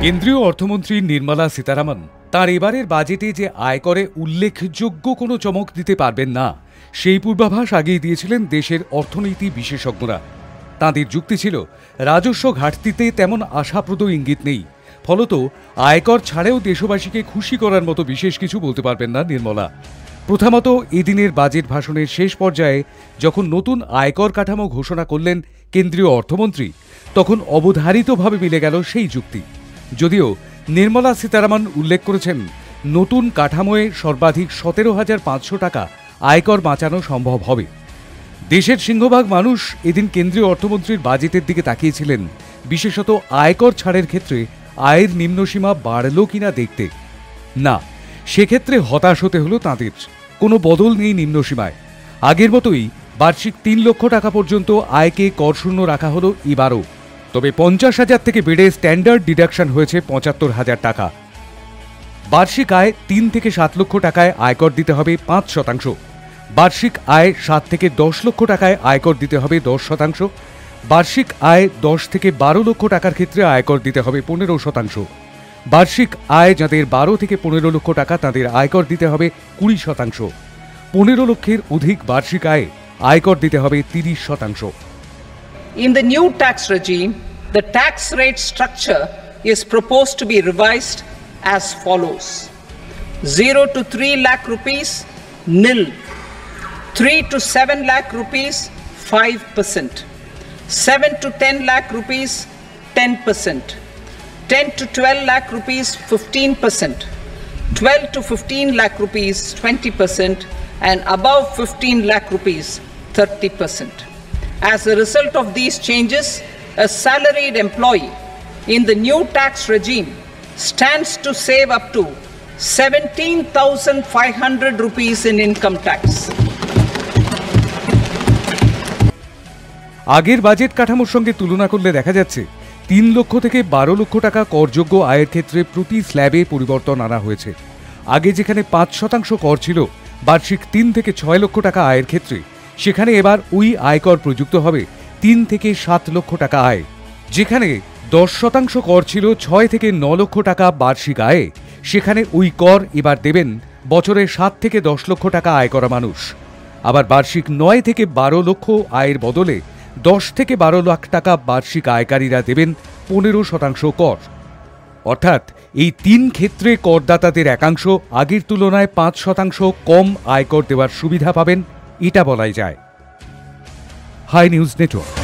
কেন্দ্রীয় অর্থমন্ত্রী নির্মলা সীতারামন তার এবারের বাজেটে যে আয়করে উল্লেখযোগ্য কোনো চমক দিতে পারবেন না সেই পূর্বাভাস আগেই দিয়েছিলেন দেশের অর্থনীতি বিশেষজ্ঞরা। তাঁদের যুক্তি ছিল, রাজস্ব ঘাটতিতে তেমন আশাপ্রদ ইঙ্গিত নেই, ফলত আয়কর ছাড়েও দেশবাসীকে খুশি করার মতো বিশেষ কিছু বলতে পারবেন না নির্মলা। প্রথমত, এদিনের বাজেট ভাষণের শেষ পর্যায়ে যখন নতুন আয়কর কাঠামো ঘোষণা করলেন কেন্দ্রীয় অর্থমন্ত্রী, তখন অবধারিতভাবে মিলে গেল সেই যুক্তি। যদিও নির্মলা সীতারামন উল্লেখ করেছেন, নতুন কাঠামোয় সর্বাধিক 17,500 টাকা আয়কর বাঁচানো সম্ভব হবে। দেশের সিংহভাগ মানুষ এদিন কেন্দ্রীয় অর্থমন্ত্রীর বাজেটের দিকে তাকিয়েছিলেন, বিশেষত আয়কর ছাড়ের ক্ষেত্রে আয়ের নিম্নসীমা বাড়ল কিনা দেখতে। না, সেক্ষেত্রে হতাশ হতে হলো তাঁদের। কোনো বদল নেই নিম্নসীমায়। আগের মতোই বার্ষিক 3 লক্ষ টাকা পর্যন্ত আয়কে করশূন্য রাখা হলো এবারও। তবে 50,000 থেকে বেড়ে স্ট্যান্ডার্ড ডিডাকশন হয়েছে 75,000 টাকা। বার্ষিক আয় 3 থেকে 7 লক্ষ টাকায় আয়কর দিতে হবে 5%। বার্ষিক আয় 7 থেকে 10 লক্ষ টাকায় আয়কর দিতে হবে 10%। বার্ষিক আয় 10 থেকে 12 লক্ষ টাকার ক্ষেত্রে আয়কর দিতে হবে 15%। বার্ষিক আয় যাদের 12 থেকে 15 লক্ষ টাকা, তাদের আয়কর দিতে হবে 20%। 15 লক্ষের অধিক বার্ষিক আয়ে আয়কর দিতে হবে 30%। In the new tax regime, the tax rate structure is proposed to be revised as follows: 0 to 3 lakh rupees, nil; 3 to 7 lakh rupees, 5%; 7 to 10 lakh rupees, 10%; 10 to 12 lakh rupees, 15%; 12 to 15 lakh rupees, 20%; and above 15 lakh rupees, 30%. As a result of these changes, a salaried employee in the new tax regime stands to save up to 17,500 rupees in income tax. আগের budget কাঠামোর সঙ্গে তুলনা করলে দেখা যাচ্ছে 3 লক্ষ থেকে 12 লক্ষ টাকা করযোগ্য আয়ের ক্ষেত্রে প্রতি স্ল্যাবে পরিবর্তন আনা হয়েছে। আগে যেখানে 5% কর ছিল বার্ষিক 3 থেকে 6 লক্ষ টাকা আয়ের ক্ষেত্রে, সেখানে এবার ওই আয়কর প্রযুক্ত হবে 3 থেকে 7 লক্ষ টাকা আয়। যেখানে 10% কর ছিল 6 থেকে 9 লক্ষ টাকা বার্ষিক আয়ে, সেখানে ওই কর এবার দেবেন বছরে 7 থেকে 10 লক্ষ টাকা আয় করা মানুষ। আবার বার্ষিক 9 থেকে 12 লক্ষ আয়ের বদলে 10 থেকে 12 লাখ টাকা বার্ষিক আয়কারীরা দেবেন 15% কর। অর্থাৎ এই 3 ক্ষেত্রে করদাতাদের একাংশ আগের তুলনায় 5% কম আয়কর দেওয়ার সুবিধা পাবেন, এটা বলাই যায়। Hi news network.